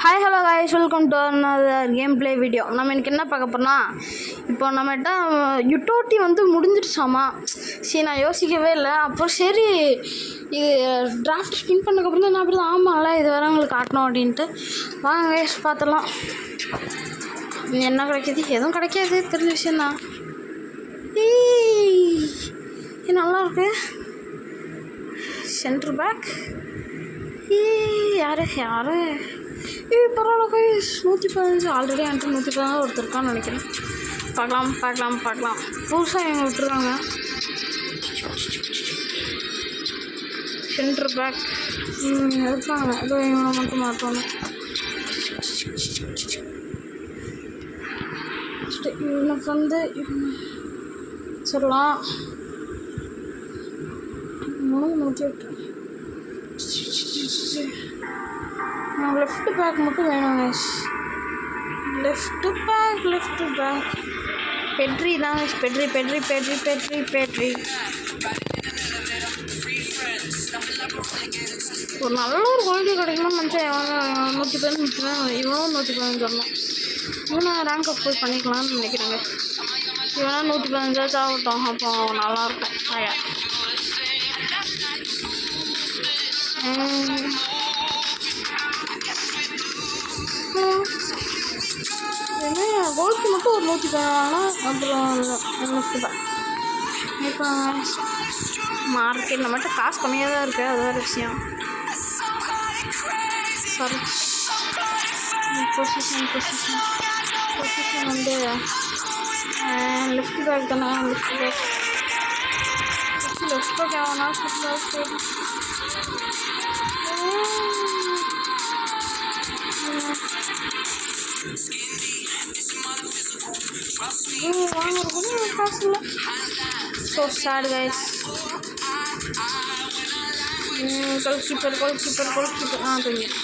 Hi hello guys, welcome to another game play video. நம்ம எனக்கு என்ன பார்க்க போகிறோம்னா, இப்போ நம்மகிட்ட யுட்டோட்டி வந்து முடிஞ்சிடுச்சாமா. சரி, நான் யோசிக்கவே இல்லை. அப்புறம் சரி, இது டிராஃப்ட் ஸ்பின் பண்ணதுக்கப்புறம் தான் என்ன அப்படி தான் ஆமாம்ல, இது வேறு உங்களுக்கு காட்டணும் அப்படின்ட்டு வாங்க கைஸ் பார்த்துலாம். என்ன கிடைக்கிது? எதுவும் கிடைக்காது, தெரிஞ்ச விஷயந்தான். இது நல்லாயிருக்கு. சென்ட்ரு பேக் யார் பரவாயில்ல கைஸ். 115 ஆல்ரெடி என்கிட்ட 115 ஒருத்தர் இருக்கான்னு நினைக்கிறேன். பார்க்கலாம். புதுசாக இவங்க விட்டுருக்காங்க. சென்ட்ரு பேக் இருக்காங்க. ஏதோ இவனை மட்டும் மாற்றணும். இவனுக்கு வந்து சொல்லலாம் 108. லெஃப்ட் பேக் மட்டும் வேணும் கைஸ். லெஃப்ட் பேக் பெட்ரி தான் கைஸ். பெட்ரி ஒரு நல்ல ஒரு குவாலிட்டி கிடைக்கணும்னு நினச்சா 115 இவனும் 115 வரணும். இவனை ரேங்க் அப் போய் பண்ணிக்கலாம்னு நினைக்கிறாங்க. இவனா 115 ஆகட்டும், அப்போ நல்லாயிருக்கும். ஐயா கோல்க்கு மட்டும் ஒரு 115. அப்புறம் லெஃப்ட் பேக் இப்போ மார்க்கெட்டில் மட்டும் காசு கம்மியாக தான் இருக்குது. அது வேறு விஷயம். சாரி, பொசிஷன் வந்து லெஃப்ட் பேக் தானே. லெஃப்ட் பேக் ஆகனா வாங்குறது காசு இல்லை. So sad guys. கோல்கீப்பர் தெரியும்.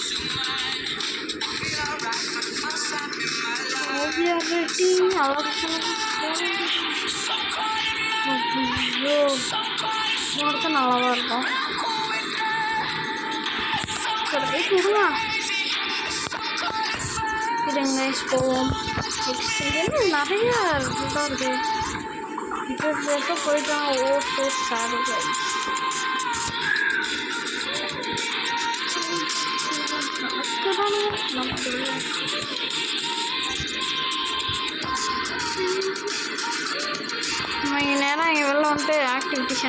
அடுத்த நல்லாதான் இருக்கும். விடுங்க இதுங்க போவோம். நிறைய இதாக இருக்குது. இப்போ போயிட்டான். So sad guys. இங்கே நேரம் இங்கே வெளில வந்துட்டு ஆக்டிவிட்டிஸ்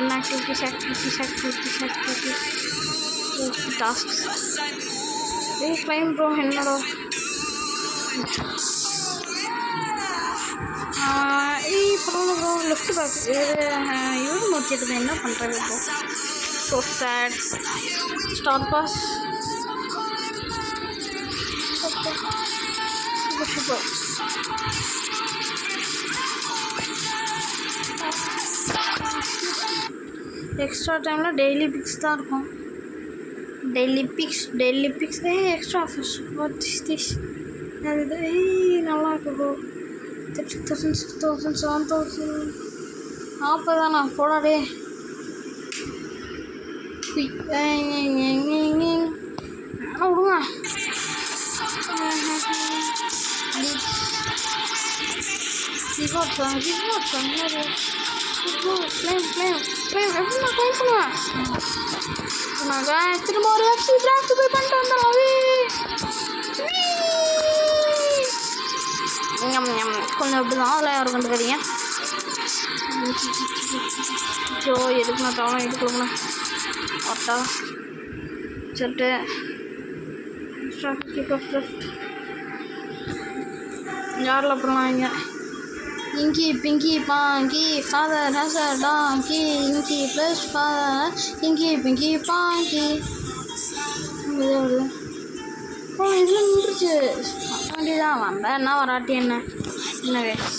டாஸ்க்ஸ் கிளைம் ப்ரோ. என்னடா பரவாயில்ல ப்ரோ. லெஃப்ட் பேக் இவரு நோக்கிட்டு என்ன பண்ணுறாங்க இப்போ. So sad. Star pass super. Extra டைமில் டெய்லி பிக்ஸ் தான் இருக்கும். Daily picks extra offers. What is this? அது நல்லா இருக்கு ப்ரோ. 30,000 6,000 7,000 40 தானா போடாடே. விடுங்க. ரிவார்ட்ஸ் எப்படின்னா ட்ரை பண்ணுவேன். திரும்ப ஒரு எஃப்சி டிராஃப்ட் போய் பண்ணிட்டு வந்தோம். கொஞ்சம் அப்படி தான் அதில் யாரும் கண்டுக்கிறீங்க. ஜோ எதுக்கு நான் தவணை எடுக்கணும்னா ஒட்டா சொல்லிட்டு யாரில் அப்புறம் இங்கே இங்கி பிங்கி பாங்கி ஃபாதர் ஹசர் டாங்கி இங்கி ப்ளஸ் ஃபாதர் இங்கி பிங்கி பாங்கி இதில் நின்றுச்சு. வேண்டியதான் வந்தா என்ன வராட்டி என்ன வேஸ்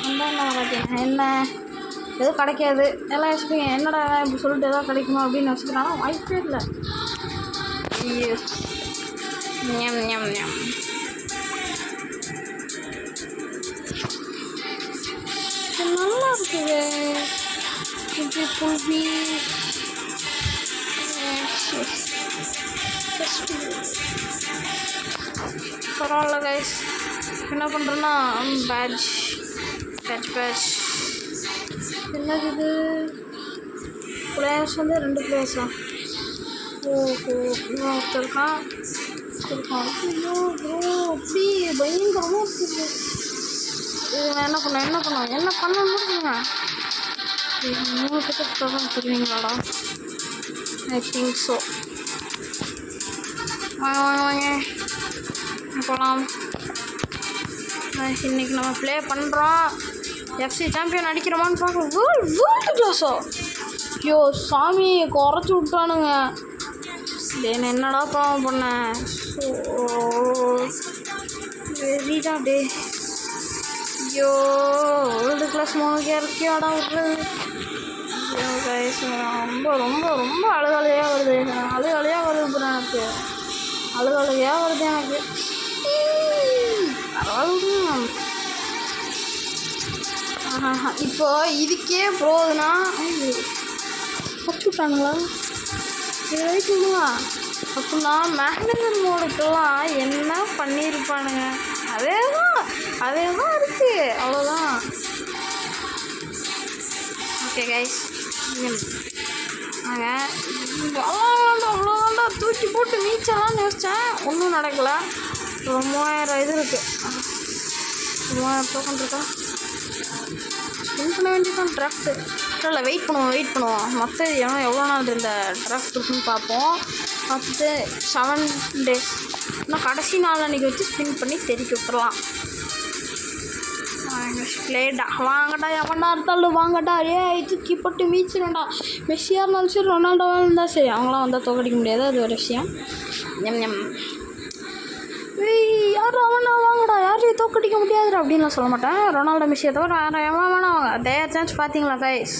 வந்தா என்ன வராட்டி என்ன எதுவும் கிடைக்காது. எல்லாம் யோசிப்பீங்க என்னடா இப்படி சொல்லிட்டு எதாவது கிடைக்குமா அப்படின்னு யோசிக்கிறானா வாய்ப்பே இல்லை. ஐயோ நல்லா இருக்குது. புல்வி ஃபஸ்ட்டு பரவாயில்ல கைஸ். என்ன பண்ணுறேன்னா பேட்ச் என்னது இது? பிளேயர்ஸ் வந்து 2 பிளேயர்ஸ் தான். ஓஹோ, இன்னும் ஒருத்தருக்கான். ஐயோ ப்ரோ, அப்படி பயங்கரமாக இருக்குது. என்ன பண்ண முடியுங்க? 3 பேர்த்துக்கு தான் தருவீங்களாடா? I think so. வாங்க போகலாம். இன்றைக்கி நம்ம ப்ளே பண்ணுறோம். எஃப்சி சாம்பியன் அடிக்கிறோமான்னு பார்க்க. வேர்ல்டு கிளாஸா? ஐயோ சாமி, குறைச்சி விட்டானுங்க. நான் என்னடா பாவம் பண்ணேன்? வெறிடா டே. ஐயோ வேர்ல்டு கிளாஸ் மோனுக்கே இருக்கியாடா விட்றது. ஐயோ கைஸ், ரொம்ப ரொம்ப ரொம்ப அழுகலையாக வருது. அழுகலையாக வருது ப்ரோ, எனக்கு அழுகலையாக வருது எனக்கு. பரவாயில்ல. இப்போ இதுக்கே போகுதுன்னா கற்றுட்டானுங்களா? ரைட்டுங்களா? அப்படின்னா மேக்னசன் மோடுக்கெல்லாம் என்ன பண்ணியிருப்பானுங்க? அதே தான் இருக்குது, அவ்வளோதான். ஓகே கைஸ், நாங்கள் அவ்வளோதாண்டா தூக்கி போட்டு நீச்சலாம் யோசித்தேன். ஒன்றும் நடக்கலை. 3000 இது இருக்குது. 3000 டோக்கன் இருக்கா? ஸ்பின் பண்ண வேண்டியதான். ட்ராஃப்ட்டு இல்லை, வெயிட் பண்ணுவோம். மற்ற எவ்வளோ நாள் இந்த ட்ராஃப்ட் இருக்குன்னு பார்த்துட்டு 7 days இன்னும் கடைசி நாள் அன்றைக்கி வச்சு ஸ்பின் பண்ணி தெரிக்க விட்டுறலாம். பிளேடா வாங்கடா, எவனா இருந்தாலும் வாங்கடா. தூக்கி போட்டு மீச்சிடா. மெஸ்ஸியாக இருந்தாலும் சரி, ரொனால்டோவாக இருந்தால் சரி, அவங்களாம் வந்தால் தோக்கடிக்க முடியாது. அது ஒரு விஷயம். யார் அவனா வாங்கடா, யாரையும் தோக்கடிக்க முடியாதுடா அப்படின்லாம் சொல்ல மாட்டேன். ரொனால்டோ மெஸ்ஸியை தவிர வேறு எவன் வேணா வாங்க. அதே சான்ஸ் பார்த்தீங்களா கைஸ்?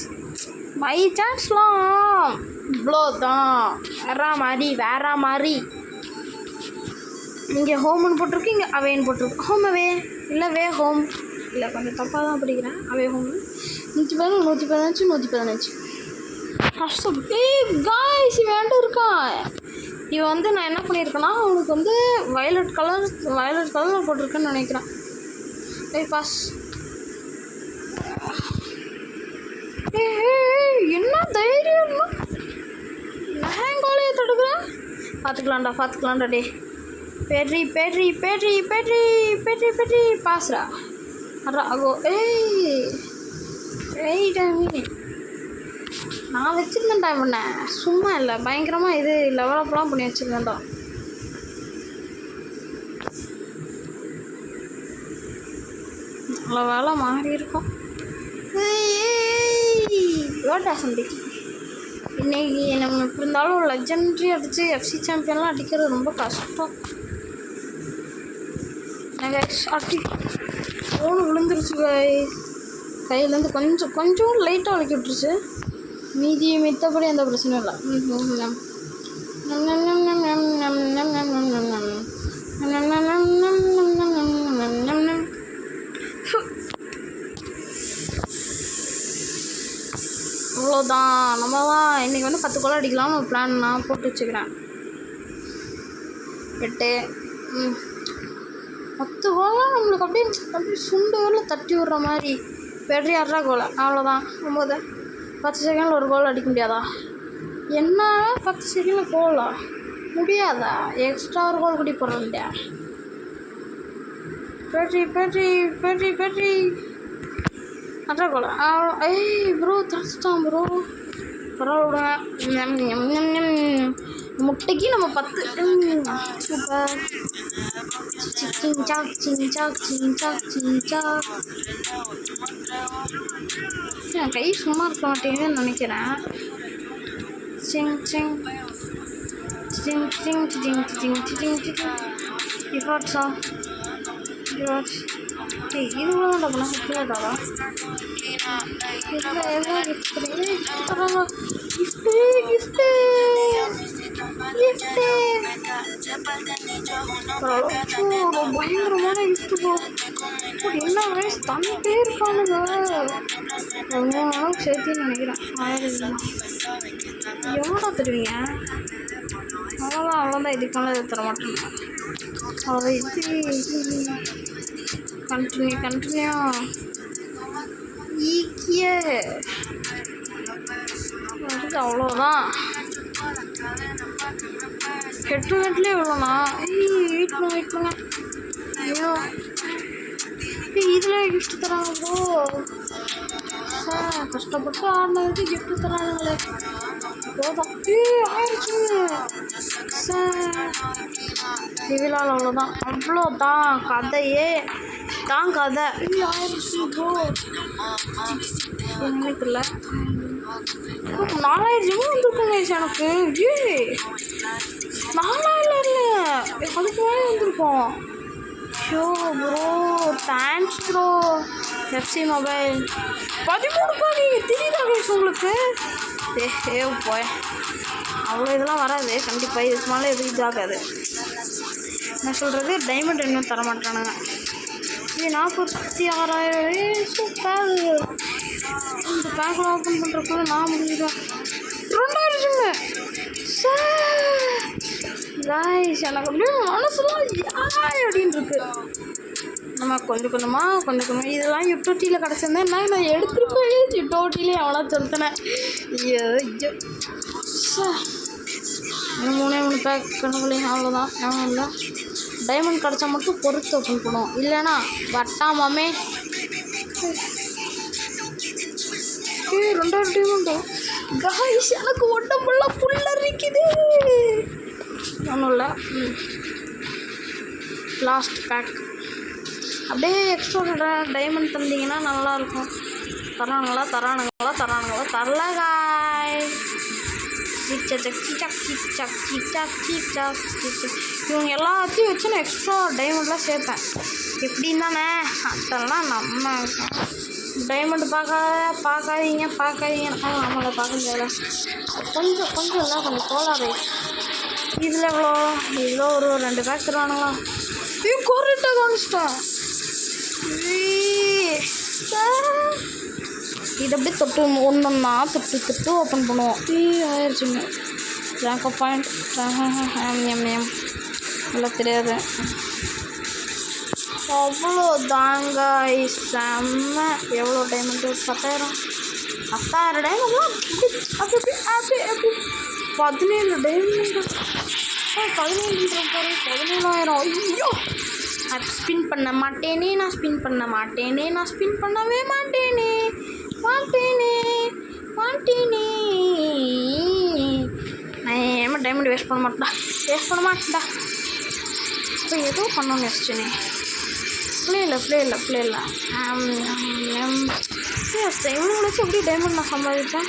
பை சான்ஸ்லாம் இவ்வளோ தான். வேற மாதிரி. இங்கே ஹோம்னு போட்டிருக்கு, இங்கே அவேன்னு போட்டிருக்கு. ஹோம் அவே இல்லை ஹோம் இல்லை, கொஞ்சம் தப்பாக தான் படிக்கிறேன். அவே ஹோம் 115 115 கஷ்டம். காய்ஸ் வேண்டாம் இருக்கான். இவன் வந்து நான் என்ன பண்ணியிருக்கேன்னா, அவனுக்கு வந்து வயலட் கலர் போட்டிருக்கேன்னு நினைக்கிறேன். பாஸ். என்ன தைரியம், ஹேங்கோலையை தடுக்கிறேன். பார்த்துக்கலாம்டா டே. பேட்ரி பாஸ்ரா அகோ. நான் வச்சுருந்தேன்டா இவனை, சும்மா இல்லை, பயங்கரமாக இது லெவலப்லாம் பண்ணி வச்சுருந்தேன்டா. நல்ல வேலை மாறி இருக்கும். சந்தைக்கு இன்றைக்கி நம்ம எப்படி இருந்தாலும் லெஜெண்ட்ரி அடித்து எஃப்சி சாம்பியன்லாம் அடிக்கிறது ரொம்ப கஷ்டம். அடி ஃபோனு விழுந்துருச்சு கையிலேருந்து. கொஞ்சம் லைட்டாக வலிக்கி விட்டுருச்சு. மித்தபடி எந்த பிரச்சனையும் இல்லை. அவ்வளோதான். நம்ம தான் இன்றைக்கி வந்து 10 கோல் அடிக்கலாம்னு ஒரு பிளான் நான் போட்டு வச்சுக்கிறேன். 8 10 கோலாம் நம்மளுக்கு அப்படியே சுண்டு தட்டி விட்ற மாதிரி. பெட்ரி 6 கோல், அவ்வளோதான். 9 10 செகண்டில் ஒரு கோல் அடிக்க முடியாதா? என்ன 10 செகண்டில் கோலா முடியாதா? எக்ஸ்ட்ரா ஒரு கோல் கூடி போடுறேன்டா. பெட்ரி 6 கோல். ப்ரோ தடுத்துட்டான் ப்ரோ. பரவாயில்ல. முட்டைக்கு நம்ம 10. சூப்பர். என் கை சும்மா இருக்க மாட்டேங்குதுன்னு நினைக்கிறேன். இதுதான் பண்ண சுற்றுலாதாவா? பயங்கரமான கிஃப்ட் ப்ரோ. என்ன வயசு தந்துட்டே இருக்கானுங்க. 3 நாளுக்கு சேர்த்துன்னு நினைக்கிறேன். 1000 எவ்வளோ தருவீங்க? அவ்வளோதான் இதுக்கு மேலே தர மாட்டேன். அவ்வளோ இது கண்டினியூ ஈக்கிய அதுக்கு அவ்வளோதான். ஹெட்லேயே இவ்வளோண்ணா. வெயிட் பண்ணுங்க. ஐயோ இதில் கிஃப்ட் தராங்க ப்ரோ. சார் கஷ்டப்பட்டு ஆடினதுக்கு கிஃப்ட் தரானுங்களே. போதும் ஆயிடுச்சு சார். இதிலால் அவ்வளோதான். அவ்வளோதான் கதையே தான் கதை. ஆயிடுச்சு ப்ரோ. நினைக்கல 4000 வந்துருக்குங்க எனக்கு. 4000 இல்லை அதுக்கு மேலே வந்திருக்கோம். Show bro thanks bro. FC mobile 13 பாதி தெரியுதா கைஸ் உங்களுக்கு? போய் அவ்வளோ இதெல்லாம் வராது கண்டிப்பாக. இதுக்கு மேலே எதுவும் இதாகாது. நான் சொல்கிறது டைமண்ட் இன்னும் தர மாட்டானுங்க. இது 46,000 சூப்பர். இந்த பேக்கில் ஓப்பன் பண்ணுறக்குள்ள நான் முடிஞ்சுக்கிறேன். 2000 சார் காய்ஸ். எனக்கு அப்படியே மனசுலாம் அப்படின்னு இருக்கு. நம்ம கொஞ்சம் கொஞ்சமாக இதெல்லாம் யூடியூட்டியில் கிடச்சிருந்தேன். நான் எடுத்துகிட்டு போய் யூடியூட்டிலே எவ்வளோ சொல்லிட்டேன். ஐயோ சார் இன்னும் 3 பேக் கணக்குலையும் அவ்வளோதான். எவ்வளோ இல்லை டைமண்ட் கிடச்சா மட்டும் பொறுத்து ஓப்பன் பண்ணுவோம். இல்லைன்னா வட்டாமே 2000 டைமண்டோ காய்ஸ். எனக்கு உடம்பெல்லாம் ஃபுல்லாக இருக்குது. ஒன்றும் இல்லை லாஸ்ட் பேக். அப்படியே எக்ஸ்ட்ரா டைமண்ட் தந்தீங்கன்னா நல்லாயிருக்கும். தரானுங்களா தரல காய். இவங்க எல்லாத்தையும் வச்சு நான் எக்ஸ்ட்ரா டைமண்ட்லாம் சேர்ப்பேன். எப்படின்னு தானே அதெல்லாம் நம்ம டைமண்ட் பார்க்காதீங்க நம்மளை பார்க்க முடியல. கொஞ்சம் இல்லை கொஞ்சம் கோளாறு. இதில் இவ்வளோ ஒரு 2 பேக் தருவானுங்களா? கரெக்டாக காமிச்சிட்டேன். இது அப்படியே தொட்டு ஒன்றுன்னா தொட்டு ஓப்பன் பண்ணுவோம். ஆயிடுச்சுங்க ரேங்க் பாயிண்ட். எல்லாம் தெரியாது. அவ்வளோ தாங்க செம்ம. எவ்வளோ டைமண்ட்? 10,000 டைமண்ட்லாம் அப்படி 17 டைமண்ட். 17 பாரு 17,000. ஐயோ நான் ஸ்பின் பண்ண மாட்டேனே. நான் ஸ்பின் பண்ணவே மாட்டேனே. நான் ஏமா டைமண்ட் வேஸ்ட் பண்ண மாட்டேன்டா. இப்போ ஏதோ பண்ணோன்னு யோசிச்சேனே. பிளே இல்லை இவங்களை வச்சு எப்படி டைமண்ட் நான் சம்பாதிப்பேன்?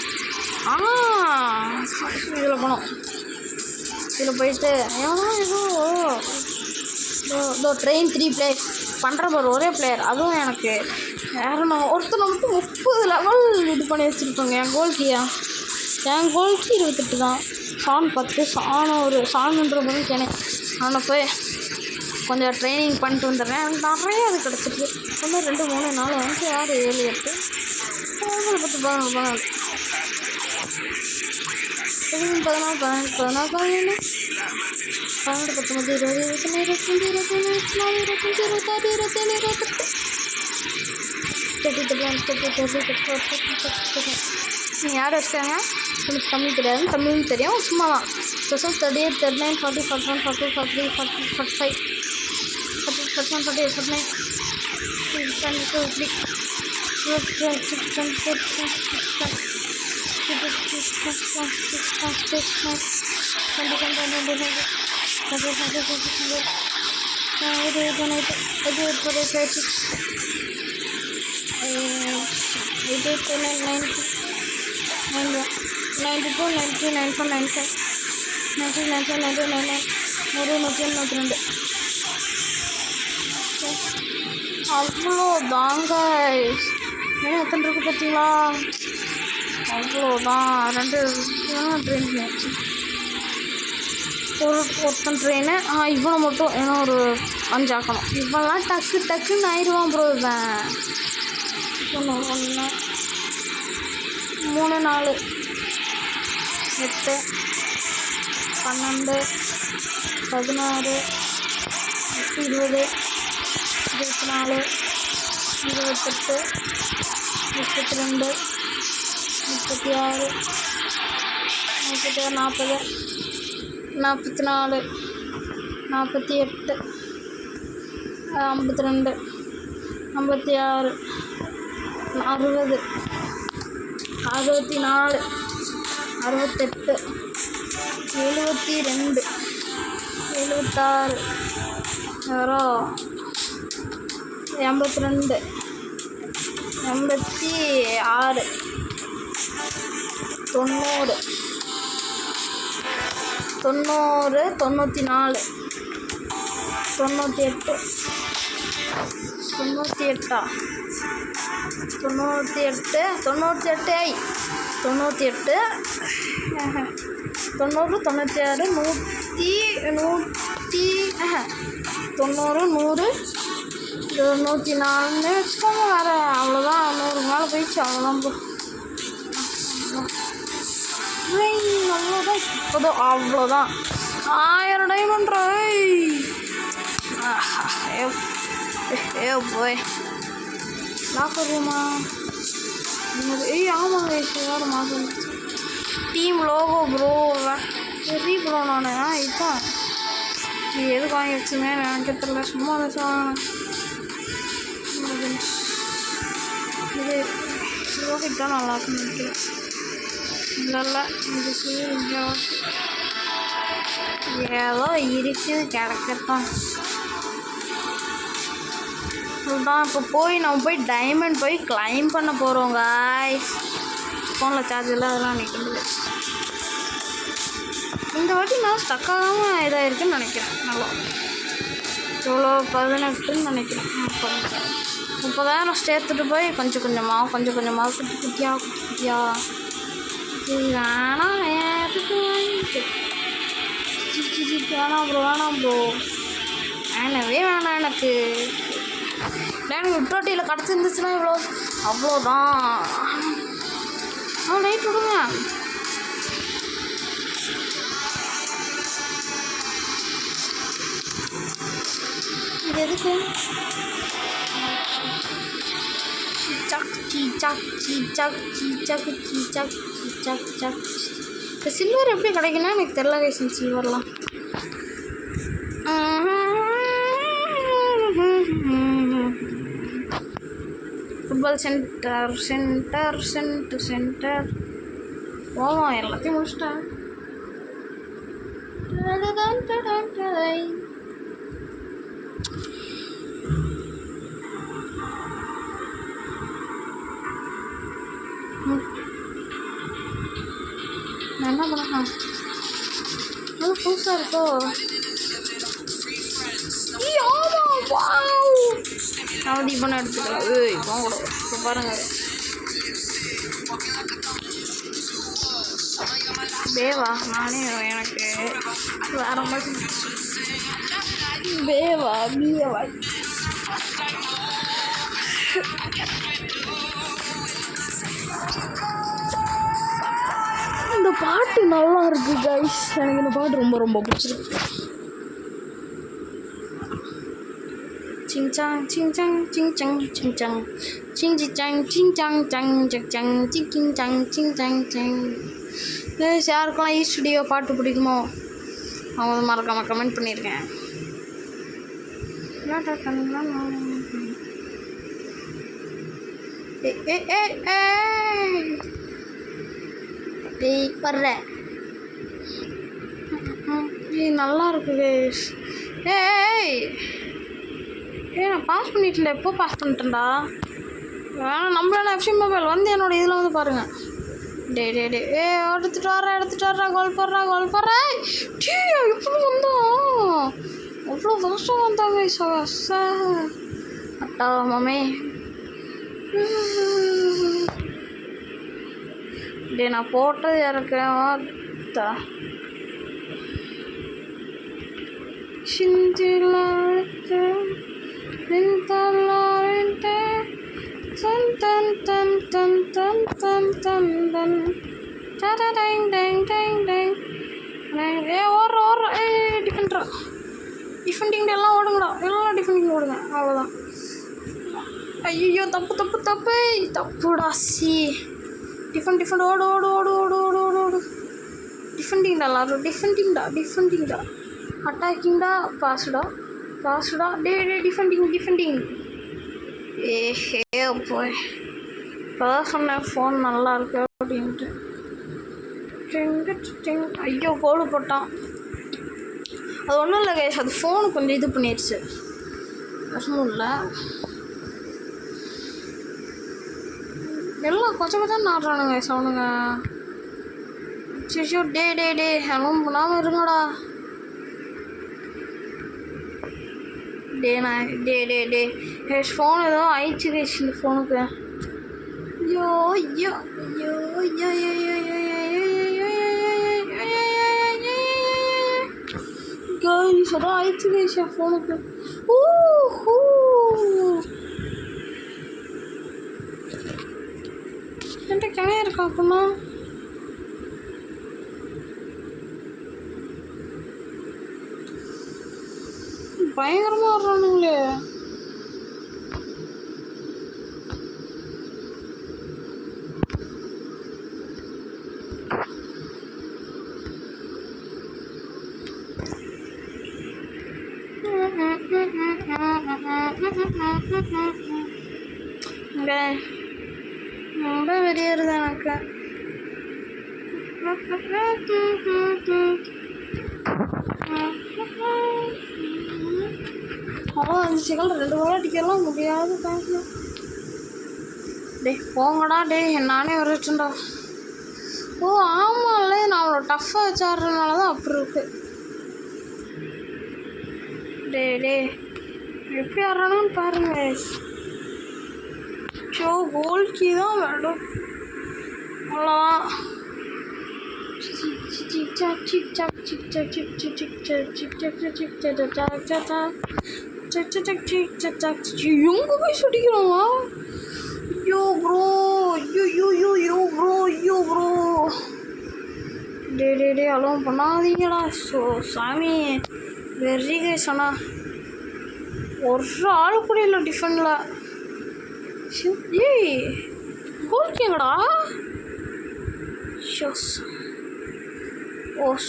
இதில் போனோம். இதில் போயிட்டு ஏதோ ட்ரெயின் 3 பிளேயர்ஸ் பண்ணுற மாதிரி ஒரே பிளேயர். அதுவும் எனக்கு யாரும் நான் ஒருத்தர் மட்டும் 30 லெவல் இது பண்ணி வச்சுருக்கோங்க. என் கோல் கீ 28 தான். சான் 10 சாணுன்ற போது கேனே. நான் போய் கொஞ்சம் ட்ரைனிங் பண்ணிட்டு வந்துடுறேன். எனக்கு நிறைய அது கிடச்சிருக்கு. 1 2 3 4 5 6 7 8 9 10 11 12 14 15 16 17 18 19 20 21 22 யார் வச்சுக்காங்க? எனக்கு தமிழ் தெரியாது. தமிழ்னு தெரியும் சும்மா தான். 38 39 40 41 42 43 44 45 47 48 49 22 அவ்வளோ தாங்க. ஏன்னா எத்தனை இருக்கு பார்த்தீங்களா? அவ்வளோதான். 2 ட்ரெயின் ஒருத்தன் ட்ரெயின். இவனை மட்டும் ஏன்னா ஒரு 5 ஆக்கணும். இவெல்லாம் டக்குன்னு ஆயிடுவான் ப்ரோ. இவன் 1 3 4 8 12 16, 20, 24, 28, 32, 36, 40, 44, 48, 52, 56, 60, 64, 68, 72, 76, 82, 86, 90, 90, 94, 98, 98, 98, 98, 98, 90, 96, 90, 100, 104 வச்சுக்கோங்க. வேறு அவ்வளோதான், 100 மேலே போயிடுச்சு. அவ்வளோதான் ப்ரோ, அவ்வளோதான் இப்போதான், அவ்வளோதான் 1000 டைமண்ட். போய் லாக்கர் ரூமா? ஆமாங்க, வேறு மாதம் டீம் லோகோ ப்ரோ. சரி ப்ரோ, நான் இதுதான் இது எதுக்கு வாங்கி வச்சுங்க எனக்கு தெரியல, சும்மா இது ரோஹித் தான் நல்லா இருக்குன்னு நினைக்கிறேன். இல்லை இது ஏதோ இருக்குது, கிடக்கத்தான். அதுதான் இப்போ நம்ம போய் டைமண்ட் போய் கிளைம் பண்ண போகிறோங்க. ஃபோனில் சார்ஜ் இல்லை, அதெல்லாம் நிற்கிறது. இந்த வாட்டி நான் ஸ்டக் ஆகாமல் இதாக இருக்குதுன்னு நினைக்கிறேன். நல்லா இவ்வளோ 18ன்னு நினைக்கிறேன். 30,000 சேர்த்துட்டு போய் கொஞ்சம் கொஞ்சமாக குட்டி குட்டியாக வேணாம். எதுக்கு வாங்கிட்டு வேணாம் ப்ரோ வேணவே வேணாம். எனக்கு விட்டோட்டியில் கிடச்சிருந்துச்சுன்னா அவ்வளோதான். லைட் விடுங்க. இது எதுக்கு? இந்த சில்வர் எப்படி கிடைக்குன்னா எனக்கு தெரியல கைஸ். சில்வர்லாம் ஃபுட்பால் சென்டர் போவோம். எல்லாத்தையும் முடிச்சிட்டேன். நான் என்ன பண்ணேன்? நல்லா புதுசாக இருக்கோ? நான் இப்போ நான் எடுத்துக்கலாம். இப்போ கூட இப்போ பாருங்கள், பேவா நானே எனக்கு வேற மாதிரி பேவா பிஏவா. இந்த பாட்டு நல்லா இருக்கு கைஸ். எனக்கு இந்த பாட்டு ரொம்ப ரொம்ப பிடிச்சிருக்கு. சிங்சாங் சிங்சாங் சிங்சாங் சிங்சாங் சிங்சாங் சிங்சாங் சங் சங் சிங்சாங் சிங்சாங் சங். யாருக்கெல்லாம் ஸ்டுடியோ பாட்டு பிடிக்குமோ அவங்க மறக்காமல் கமெண்ட் பண்ணியிருக்கேன். வர்ற நல்லா இருக்குது. நான் பாஸ் பண்ணிட்டேன்டா. எப்போ பாஸ் பண்ணிட்டேன்டா? வேணாம், நம்மளால எஃப்சி மொபைல் வந்து என்னோடய இதில் வந்து பாருங்கள். டே எடுத்துகிட்டு வர்றேன். கோல் போடுறேன். எப்படி வந்தோம்? அவ்வளோ வருஷம் வந்தாங்க அட்டா மாமே. டே நான் போட்டது இறக்கேன். டிஃபெண்டிங் எல்லாம் ஓடுங்கடா, எல்லாம் டிஃபெண்டிங் ஓடுங்க, அவ்வளோதான். ஐயோ தப்புடா. டிஃபெண்ட் ஓடு. டிஃபெண்டிங்டா எல்லாரும், டிஃபெண்டிங்டா. அட்டாக்கிங்டா, பாஸ்டா. டே டிஃபெண்டிங். ஏஹே போய் இப்போதான் சொன்னேன் ஃபோன் நல்லா இருக்கு அப்படின்ட்டு. ஐயோ கோல் போட்டான். அது ஒன்றும் இல்லை கைஸ், அது ஃபோனு கொஞ்சம் இது பண்ணிடுச்சு, கஷ்டமும் இல்லை. எல்லாம் கொஞ்சம் நாடுறானுங்க கைஸ் அவனுங்க. சிஷோ டே எல்லாம் பண்ணாமல் இருங்கடா. டே ஃபோன் ஏதோ ஆயிடுச்சு கைஸ் இந்த ஃபோனுக்கு. ஐயோ கைஸ் ஏதோ ஆயிடுச்சு கைஸ் என் ஃபோனுக்கு. என்கிட்ட கிணையா இருக்கா அப்படின்னா பயங்கரமாக வர்றானுங்களே. ரொம்ப வெறியறது எனக்கு. அவ்வளோ 5 செகண்ட் 2 கோல் அடிக்கலாம் முடியாது பேசணும். போங்கடா நானே வரட்டும்டா. ஓ ஆமாம்ல, நான் அவ்வளோ டஃப்பாக வச்சாடுறதுனால தான் அப்படி இருக்கு. எப்படி ஆடுறானுன்னு பாருங்க. கோல்கி தான் வேணும் அவ்வளோதான். எங்க போய் சுடிக்கிறோமா? ஐயோ ப்ரோ டே அலோன் பண்ணாதீங்கடா. சாமி வெறிகை சொன்னா ஒரு ஆள் கூட இல்லை டிஃபனில். ஏய் கோல்கிங்கடா.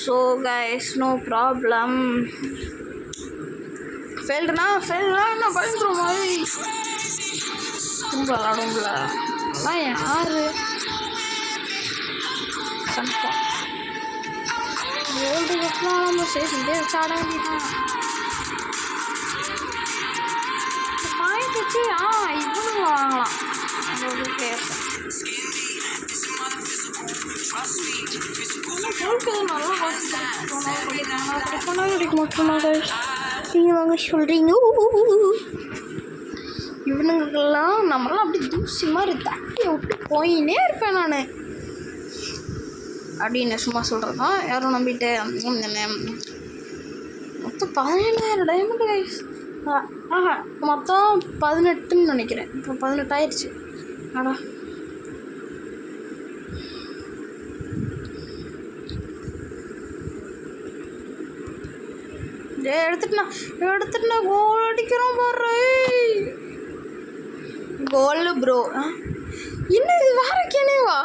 So guys no problem. ஃபெயில்டுனா என்ன பயந்துரும் மாதிரி திரும்ப விளாடும்ல. அதெல்லாம் யார் கன்ஃபார்ம் வேர்ல்டு கப்லாம் நம்ம சேர்த்துட்டே வச்சு ஆட வேண்டியதான். பாயிண்ட் வச்சு இவ்வளோ வாங்கலாம் ஒரு பிளேயர்ஸை. நீங்கள் வாங்க சொல்கிறீங்க. இவனுங்கெல்லாம் நம்மளாம் அப்படி தூசி மாதிரி தட்டி விட்டு போயினே இருப்பேன் நான் அப்படின்னு சும்மா சொல்கிறது தான். யாரும் நம்பிட்டு மொத்தம் 17,000 டைமண்ட் கைஸ். மொத்தம் 18ன்னு நினைக்கிறேன். இப்போ 18 ஆயிடுச்சு. ஆடா எடுத்துட்டுனா கோல் அடிக்கிறோம் பாரு. கோல் ப்ரோ. இன்னும் இது வேற கிணேவா?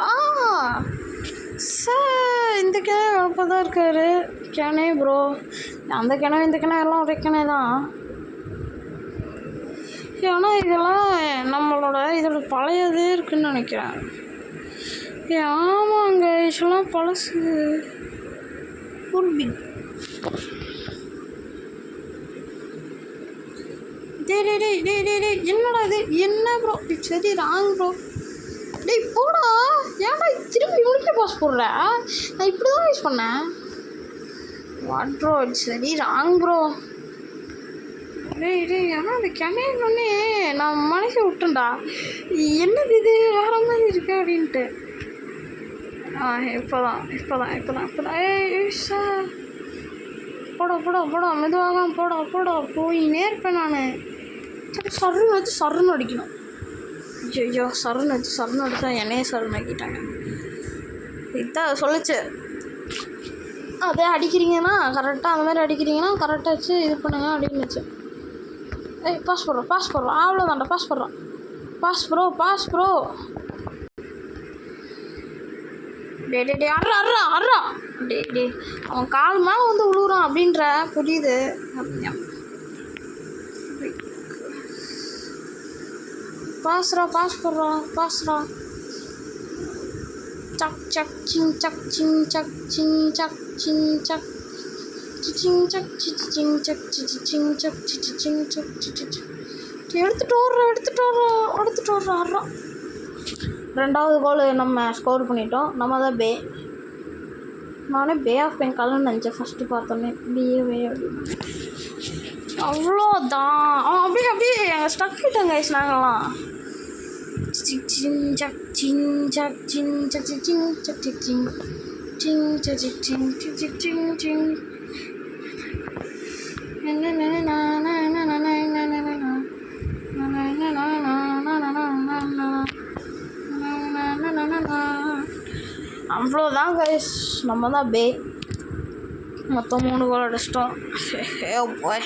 சார் இந்த கிணை அப்போ தான் இருக்காரு கிணே ப்ரோ. அந்த கிணவு இந்த கிணறு எல்லாம் ஒரே கிணை தான். ஆனால் இதெல்லாம் நம்மளோட இதோட பழையதே இருக்குதுன்னு நினைக்கிறேன். ஆமாங்க இதெல்லாம் பழசு. ஒரு பிக் என்னடா இது? என்ன ப்ரோ சரி ராங் ப்ரோ. போடா. ஏன்டா திரும்பி இவனுக்கே பாஸ் போடுற? நான் இப்படி தான் யூஸ் பண்ணேன். வாட் ப்ரோ சரி ராங் ப்ரோ. ஆனால் அந்த கிணறுனே நான் மனசை விட்டுண்டா. என்னது இது வேற மாதிரி இருக்கு அப்படின்ட்டு. இப்போதான் ஏய் சார் போடா மெதுவாக போடா போயினே இருப்பேன் நான். சருன்னு வச்சு சருன்னு அடிக்கணும். ஐயோ சருன்னு அடித்தா என்னையே சருன்னு ஆக்கிட்டாங்க. இதுதான் சொல்லிச்சு அதே அடிக்கிறீங்கன்னா கரெக்டாக அந்த மாதிரி அடிக்கிறீங்கன்னா கரெக்டாக வச்சு இது பண்ணுங்க அப்படின்னு வச்சு. ஏய் பாஸ் போடுறோம் அவ்வளோதான்டா பாஸ் ப்ரோ. டே அர்றா டே அவன் கால் மேலே வந்து விழுகுறான் அப்படின்ற புரியுது. பாஸ்ரா சக் சிங் சக் எடுத்துட்டு வர்றோம். 2வது கோல் நம்ம ஸ்கோர் பண்ணிட்டோம். நம்ம தான் நானே பே ஆஃப் பெங்கால்னு நினச்சேன் ஃபஸ்ட்டு பார்த்தோன்னே. பிஏவே அப்படின்னு அவ்வளோதான். அவன் அப்படியே எங்கள் ஸ்டக்கிட்டங்க நாங்களாம். அவ்வளோதான் கைஸ், நம்ம தான் மொத்தம் 3 கோல் அடிச்சிட்டோம். போய்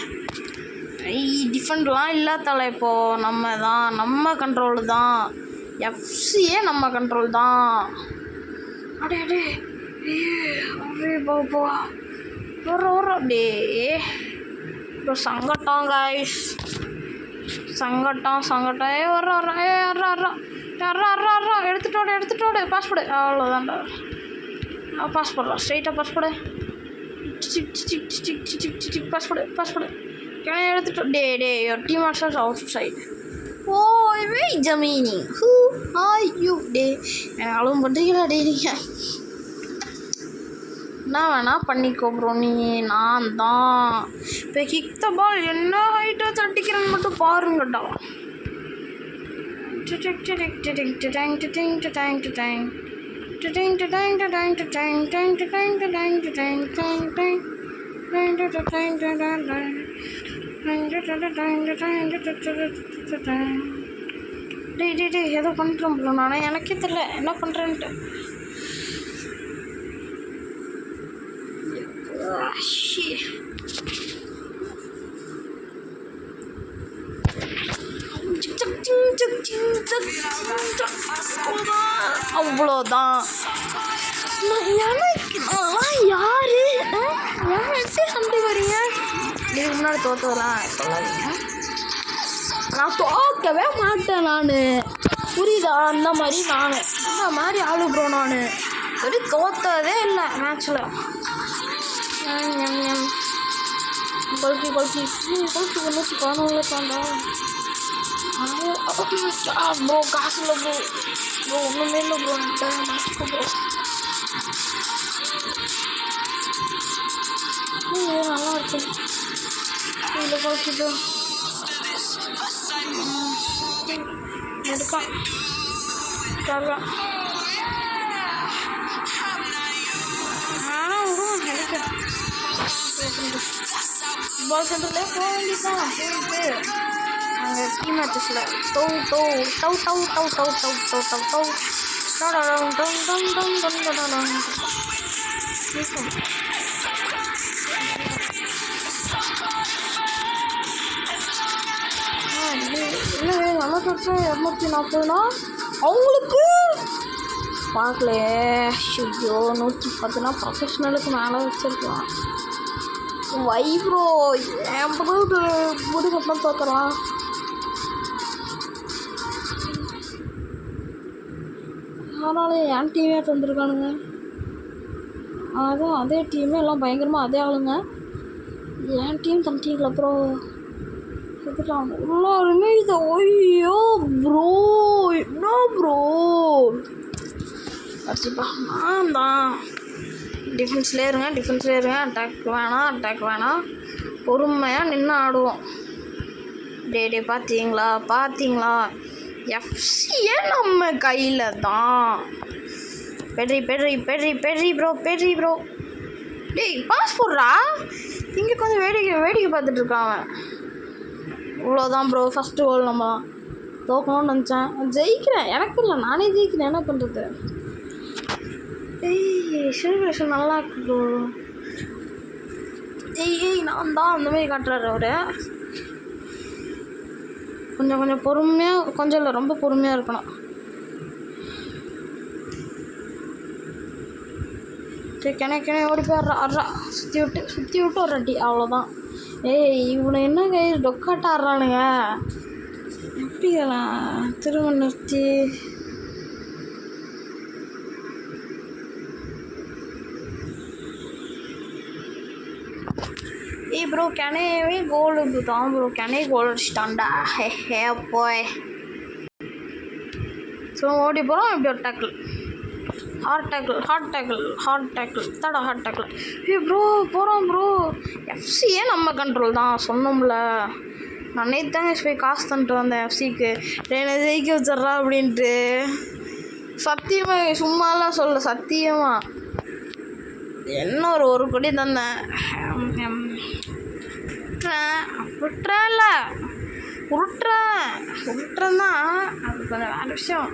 டிஃபெண்ட்லாம் இல்லை தலை. இப்போது நம்ம கண்ட்ரோலு தான். எஃப்சியே நம்ம கண்ட்ரோல் தான். அடே போ வர டே இப்போ சங்கட்டம் கைஸ், சங்கட்டம். வர்றா எடுத்துட்டோடு பாஸ் போடு. அவ்வளோதான்டா, பாஸ் போடுறோம். ஸ்ட்ரைட்டாக பாஸ் போடு. பாஸ் போடு. எடுத்துட்டோம். டே your team is outside. Wait Jamini, who are you? டே எனக்கு அழுவும் பண்ணுறீங்களா? டே நீங்கள் நான் வேணா பண்ணிக்கோ ப்ரோ. நான் தான் இப்போ கிக் த பால் என்ன ஹைட்டாக தட்டிக்கிறேன்னு மட்டும் பாருங்கட்டா. டே ஏதோ பண்ணுறேன் ப்ரோ. நானே எனக்கே தெரியல என்ன பண்ணுறேன்ட்டு. அவ்வளோதான். எனக்கு யாரு சண்டை வரீங்க? இதுக்கு முன்னாடி தோற்றதெல்லாம் சொல்லாதீங்க. நான் தோற்கவே மாட்டேன். நான் புரியுதா? அந்த மாதிரி ஆளு ப்ரோ. நான் சரி தோற்றதே இல்லை மேட்ச்சில். கொல்கி 114 தாண்டா ப்ரோ. காசு இல்லை ப்ரோ. ஒன்றுமே இல்லை ப்ரோ. மனசுக்கு ப்ரோ நல்லா இருக்கு. இதில் கொல்கிட்டு எடுக்கான் பால் சென்டரில் போக வேண்டியதான். போயிட்டு அங்கே டீம் மேட்சஸில் இல்லை நல்லா கட்சா 240 அவங்களுக்கு பார்க்கலையே. ஐயோ 110 ப்ரொஃபஷ்னலுக்கு மேலே வச்சுருக்கலாம். ப்ரோ என் முடி கட்டணம் தோற்றலாம். ஆனாலும் என் டீமே தந்துருக்கானுங்க. அதுவும் அதே டீமே எல்லாம் பயங்கரமாக அதே ஆளுங்க. என் டீம் தந்துட்டீங்களா ப்ரோ? எடுத்துட்டாங்க எல்லாருமே. இது ஐயோ ப்ரோ என்ன ப்ரோ அடிச்சுப்பா. நான் தான் டிஃபென்ஸ்லேயே இருங்க. அட்டாக் வேணாம். பொறுமையாக நின்று ஆடுவோம். டே பார்த்தீங்களா எஃப்சியே நம்ம கையில் தான். Petri bro. டேய் பாஸ் போடுறா. இங்கே கொஞ்சம் வேடிக்கை பார்த்துட்ருக்கான் அவன். இவ்வளோதான் ப்ரோ. ஃபஸ்ட்டு கோல் நம்ம தோக்கணும்னு நினச்சேன். ஜெயிக்கிறேன். எனக்கு இல்லை, நானே ஜெயிக்கிறேன். என்ன பண்ணுறது? செலிப்ரேஷன் நல்லா இருக்கு ப்ரோ. நான் தான் அந்த மாதிரி காட்டுறாரு அவர். கொஞ்சம் பொறுமையாக, கொஞ்சம் இல்லை ரொம்ப பொறுமையாக இருக்கணும். சரி கிணை ஓடி போய் அட்றா சுற்றி விட்டு ஒரு அடி, அவ்வளோதான். இவனை என்ன டொக்காட்ட ஆடுறானுங்க, எப்படிலாம் திரும்ப நிறுத்தி. ப்ரோ கிணையவே கோலு தான் ப்ரோ, கிணைய கோல் அடிச்சிட்டான்டா. ஹே போய் ஸோ ஓடி போகிறோம். இப்படி ஒரு டேக்கிள், ஹார்ட் டேக்கிள் தடா ஹார்ட் டேக்கிள். ப்ரோ போகிறோம் ப்ரோ. எஃப்சியே நம்ம கண்ட்ரோல் தான் சொன்னோம்ல. நான் நேற்று தாங்க போய் காசு தந்துட்டு வந்தேன் எஃப்சிக்கு, என்ன ஜெயிக்க வச்சிட்றா அப்படின்ட்டு. சத்தியமாக சும்மாலாம் சொல்ல, சத்தியமாக என்ன ஒரு கோடி தந்தேன். விட்டுறேன்ல, உருட்டுறேன் தான், அது கொஞ்சம் வேறு விஷயம்.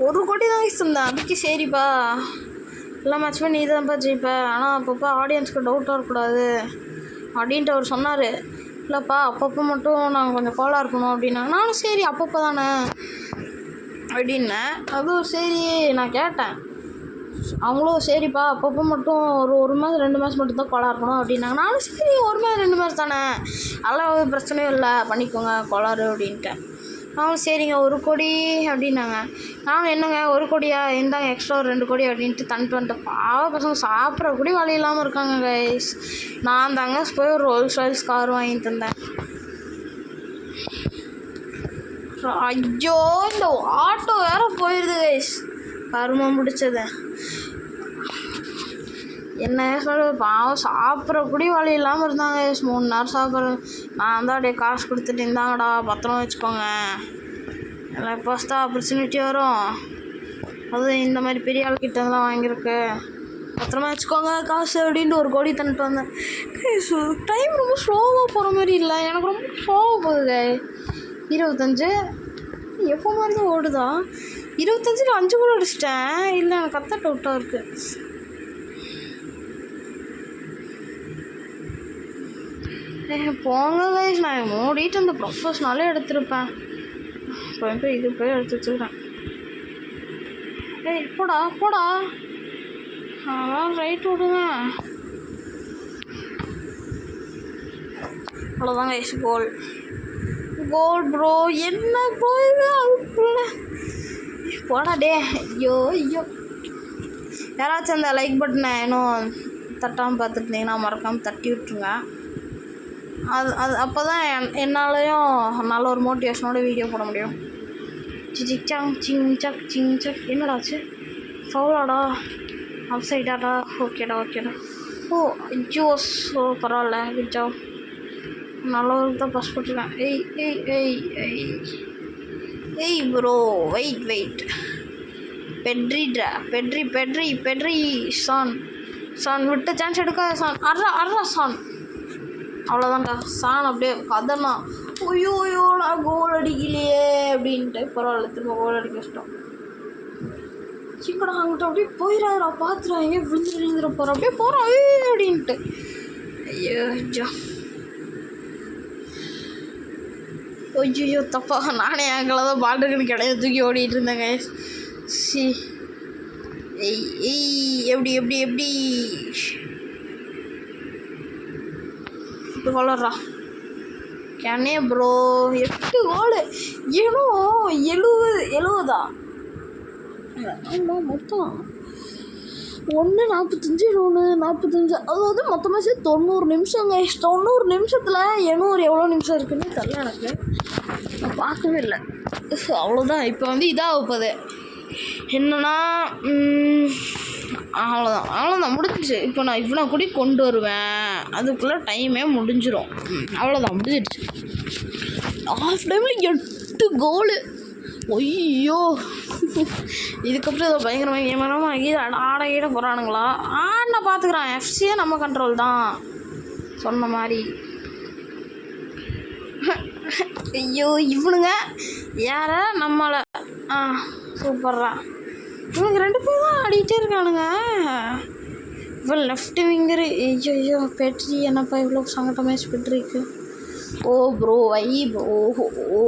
1 கோடி தான் தந்தேன். அதுக்கு சரிப்பா எல்லாம் மேட்ச்மே நீ தான்ப்பா ஜெயிப்ப, ஆனால் அப்பப்போ ஆடியன்ஸுக்கு டவுட்டாக இருக்கக்கூடாது அப்படின்ட்டு அவர் சொன்னார். இல்லைப்பா அப்பப்போ மட்டும் நாங்கள் கொஞ்சம் கோலாக இருக்கணும் அப்படின்னாங்க. நானும் சரி அப்பப்போ தானே அப்படின்னேன். அதுவும் சரி நான் கேட்டேன், அவங்களும் சரிப்பா அப்பப்போ மட்டும் ஒரு மேட்ச் 2 மேட்ச் மட்டும்தான் கோலாக இருக்கணும் அப்படின்னாங்க. நானும் சரி 1 மேட்ச் 2 மேட்ச் தானே, அதெல்லாம் பிரச்சனையும் இல்லை பண்ணிக்கோங்க கோளாறு அப்படின்ட்டேன். அவங்களும் சரிங்க 1 கோடி அப்படின்னாங்க. நானும் என்னங்க 1 கோடியா, இருந்தாங்க எக்ஸ்ட்ரா ஒரு 2 கோடி அப்படின்ட்டு தந்துட்டு வந்துட்டேன். பாவ பசங்க சாப்பிட்ற கூட வழி இல்லாமல் இருக்காங்க கைஸ். நான் தாங்க போய் ஒரு ரோல்ஸ் கார் வாங்கி தந்தேன். ஐயோ இந்த ஆட்டோ வேறு போயிடுது கைஸ், கருமம் பிடிச்சது. என்ன சொல்ல, பாவம் சாப்பிட்ற கூட வழி இல்லாமல் இருந்தாங்க. 3 நேரம் சாப்பிட்றேன். நான் தான் அப்படியே காசு கொடுத்துட்டு இருந்தாங்கடா பத்திரம் வச்சுக்கோங்க, எல்லாம் எப்போஸ்தா ஆப்பர்ச்சுனிட்டி வரும், அதுவும் இந்த மாதிரி பெரிய ஆள்கிட்டலாம் வாங்கியிருக்கு, பத்திரமா வச்சுக்கோங்க காசு அப்படின்ட்டு 1 கோடி தந்துட்டு வந்தேன். டைம் ரொம்ப ஸ்லோவாக போகிற மாதிரி இல்லை, எனக்கு ரொம்ப ஸ்லோவாக போகுது. 25 எப்போ மாதிரி தான் ஓடுதா, 25 5 கோடி அடிச்சிட்டேன். இல்லை எனக்கு கத்த டவுட்டாக இருக்குது. போங்க கைஸ், நான் மூடிட்டு அந்த ப்ரொஃபஷனாலே எடுத்திருப்பேன். போய் இது போய் எடுத்து வச்சுருக்கேன். போடா அதான் ரைட் விடுங்க. அவ்வளோதான் கைஸ், கோல் ப்ரோ. என்ன போய் அதுக்குள்ள போடா டே. ஐயோ யாராச்சும் அந்த லைக் பட்டனை இன்னும் தட்டாமல் பார்த்துருந்தீங்கன்னா மறக்காமல் தட்டி விட்டுருங்க. அது அப்போ தான் என்னாலையும் நல்ல ஒரு மோட்டிவேஷனோட வீடியோ போட முடியும். சிங்சக் என்னடாச்சு, ஃபவுலாடா, அப் சைடாடா, ஓகேடா. ஓ ஐயோ பரவாயில்ல, குட் ஜாப், நல்ல ஒரு தான் பாஸ் போட்டிருக்கேன். ஏய் ப்ரோ வெயிட் பெட்ரி சான் விட்ட சான்ஸ் எடுக்காத சான், அர்றா சான். அவ்வளோதான்டா சான் அப்படியே கதனா. ஐயோ நான் கோல் அடிக்கலையே அப்படின்ட்டு. பரவாயில்ல, திரும்ப கோல் அடிக்க வச்சிட்டோம். சீக்கிரம் அங்கிட்ட அப்படியே போயிடாதா, பார்த்துடா எங்கேயே விழுந்துட போகிறோம், அப்படியே போகிறோம் அப்படின்ட்டு. ஐயோ தப்பா, நானே அங்கே தான் பாட்டுக்குன்னு கிடையாது தூக்கி ஓடிட்டு இருந்தேங்க. எப்படி இப்போ வளர்றா கேனே ப்ரோ. 8 கோலு, ஏனோ 70 ஆமாம், மொத்தம் 1 45 45, அதாவது மொத்தமாக சேர்த்து 90 நிமிஷங்க. 90 நிமிஷத்தில் 800 எவ்வளோ நிமிஷம் இருக்குன்னு தெரியல எனக்கு, நான் பார்க்கவே இல்லை. அவ்வளோதான். இப்போ வந்து இதாக வைப்பது என்னன்னா, அவ்வளோதான் முடிஞ்சிச்சு. இப்போ நான் கூட கொண்டு வருவேன், அதுக்குள்ளே டைமே முடிஞ்சிடும். அவ்வளோதான் முடிஞ்சிடுச்சு. ஹாஃப் டைமில் 8 கோலு. ஐயோ இதுக்கப்புறம் இதை பயங்கரமாக ஆட போகிறானுங்களா? நான் பார்த்துக்குறான். எஃப்சியே நம்ம கண்ட்ரோல் தான் சொன்ன மாதிரி. ஐயோ இவனுங்க யார நம்மளை சூப்பர்ரா. இவனுங்க 2 பேரும் தான் ஆடிக்கிட்டே இருக்கானுங்க. இவள் லெஃப்ட் விங்கரு. ஐயோ பெட்ரி என்னப்பா இவ்வளோ சங்கட்டமாக பெட்ரிக்கு. ஓ ப்ரோ ஐ ப்ரோ ஓ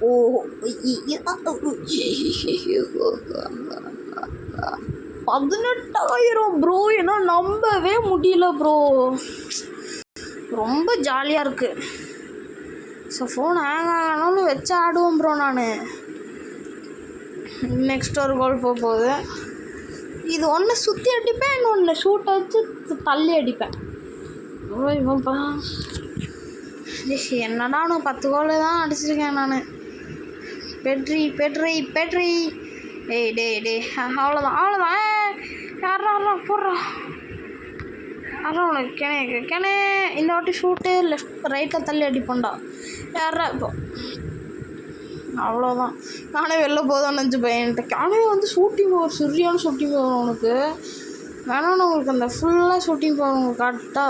ஓ 18,000 ப்ரோ. ஏன்னா நம்பவே முடியல ப்ரோ. ரொம்ப ஜாலியாக இருக்குது. ஸோ ஃபோன் ஹேங் ஆகணும்னு வச்சு ஆடுவோம் ப்ரோ. நான் நெக்ஸ்ட் ஒரு கோல் போகுது. இது ஒன்று சுற்றி அடிப்பேன், இன்னொன்று ஷூட்டை வச்சு தள்ளி அடிப்பேன். இவன்ப்பா என்னடா நான் 10 கோல் தான் அடிச்சிருக்கேன் நான். பெட்ரி பெட்ரி பெட்ரி டேய் டேய் டேய் அவ்வளோதான். யாரா போடுறா அதான் உனக்கு கிணே இந்த வாட்டி ஷூட்டு லெஃப்ட் ரைட்டாக தள்ளி அடிப்போண்டா. யாரா இப்போ அவ்வளோதான். நானே வெளில போதான் நினச்சி பையன்ட்டு. நானே வந்து ஷூட்டிங் பவர் சரியான ஷூட்டிங் பவர் உனக்கு வேணான்னு உங்களுக்கு அந்த ஃபுல்லாக ஷூட்டிங் பவர் உங்களுக்கு காட்டா.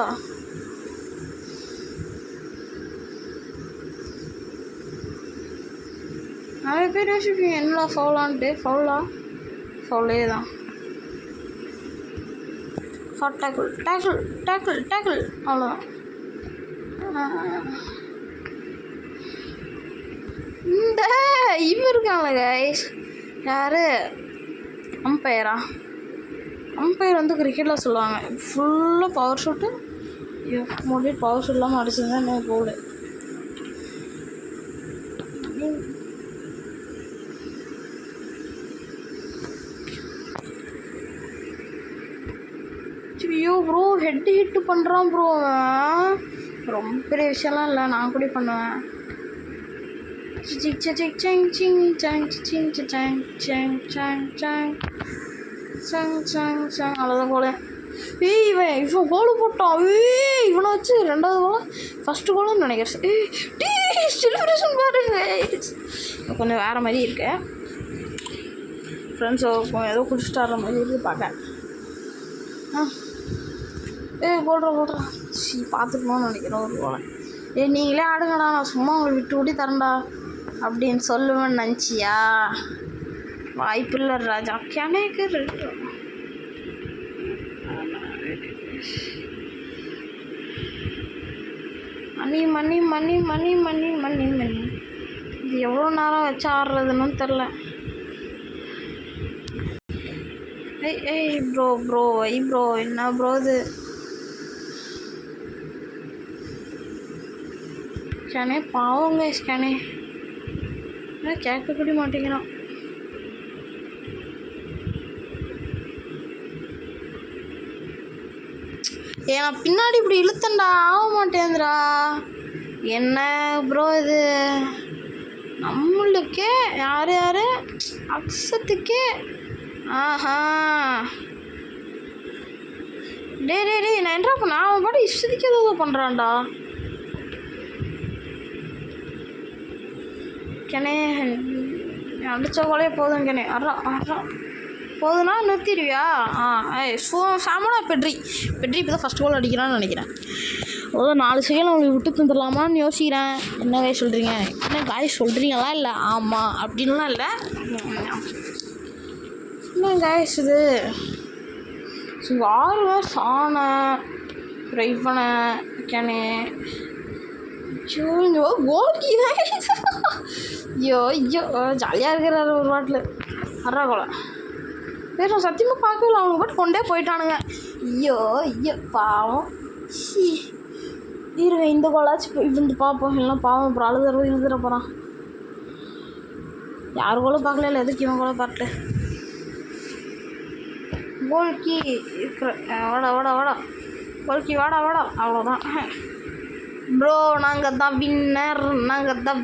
நிறைய பேர் யோசிப்பீங்க என்னடா ஃபவுலான்ட்டு. ஃபவுலே தான். ஹாட் டேக்கிள் அவ்வளோதான். இந்த இவன் இருக்காங்களே கைஸ், யார் அம்பையரா? அம்பையர் வந்து கிரிக்கெட்டில் சொல்லுவாங்க ஃபுல்லாக பவர் ஷூட்டு. மோடி பவர் ஷூட் இல்லாமல் அடிச்சிருந்தேன் என்ன போகல. ஐயோ ப்ரோ ஹிட்டு பண்ணுறான் ப்ரோ. ரொம்ப பெரிய விஷயம்லாம் இல்லை, நான் கூட பண்ணுவேன். அவ்வளோதான் கோல். இவன் கோல் போட்டான். இவனை வச்சு 2வது கோல் ஃபஸ்ட்டு கோல்னு நினைக்கிறேன். செலிப்ரேஷன் பாருங்க கொஞ்சம் வேறு மாதிரி இருக்கு. ஃப்ரெண்ட்ஸ் ஏதோ குடிச்சிட்டு வர மாதிரி இருக்குது பார்க்க. போடுறா பார்த்துக்கணும்னு நினைக்கிறேன் ஒரு கோலை. நீங்களே ஆடுங்கடா, நான் சும்மா உங்களை விட்டு தரேன்டா அப்படின்னு சொல்லுவேன்னு நினச்சியா? வாய்ப்பு இல்லை ராஜா. கிணக்கு மணி இது எவ்வளோ நேரம் வச்சு ஆடுறதுன்னு தெரில. ஏய் ப்ரோ என்ன ப்ரோ இது? ஸ்கேனே பாவங்க ஸ்கேனே கேட்க கூட மாட்டேங்கிறான். நான் பின்னாடி இப்படி இழுத்தண்டா ஆக மாட்டேங்குதுடா. என்ன ப்ரோ இது? நம்மளுக்கே யார் அக்ஷத்துக்கே ஆஹா டே நான் என்ன பண்ண? அவன் பாட்டு இஷ்டத்துக்கு ஏதோ பண்ணுறான்டா. கெனே அடித்த கோலையே போதும் கெனே. போதுன்னா நிறுத்திடுவியா? சாமனா பெட்ரி இப்போ தான் ஃபஸ்ட் கோல் அடிக்கிறான்னு நினைக்கிறேன். அவ்வளோ 4 செகண்ட் அவங்களுக்கு விட்டு தந்துடலாமான்னு யோசிக்கிறேன். என்ன காய் சொல்கிறீங்க? என்ன காய் சொல்கிறீங்களா? இல்லை ஆமாம் அப்படின்லாம் இல்லை. என்ன காய்ஸ் இது? ஆறுங்க சாணை ரைவனை கெனே கோல்கி. ஐயோ ஜாலியாக இருக்கிறாரு ஒரு வாட்டில். கோலை நான் சத்தியமாக பார்க்கல. அவங்க பாட்டு கொண்டே போயிட்டானுங்க. ஐயோ பாவம். இருங்க இந்த கோலாச்சும் இருந்து பார்ப்போம். இல்லைனா பாவம் அப்புறம் எழுதுற போகிறான். யார் கோலும் பார்க்கல. இல்லை எதுக்கு இவன் கோலை பார்க்கல. கோல்கி இருக்கிற வாடா கோல்கி வாடா அவ்வளோதான் ப்ரோ. நாங்கள் தான்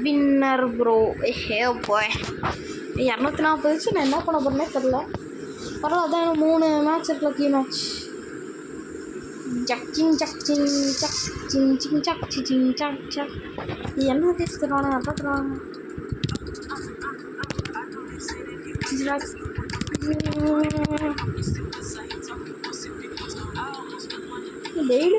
வின்னர் ப்ரோ. போய் 240 நான் என்ன பண்ண போகிறேன்னே தெரில. பரவாயில்ல, அதான் 3 மேட்ச் இருக்குல்ல, கீ மேட்ச். என்ன தேய்ச்சி தருவானு அப்பா தருவாங்க. டெய்லி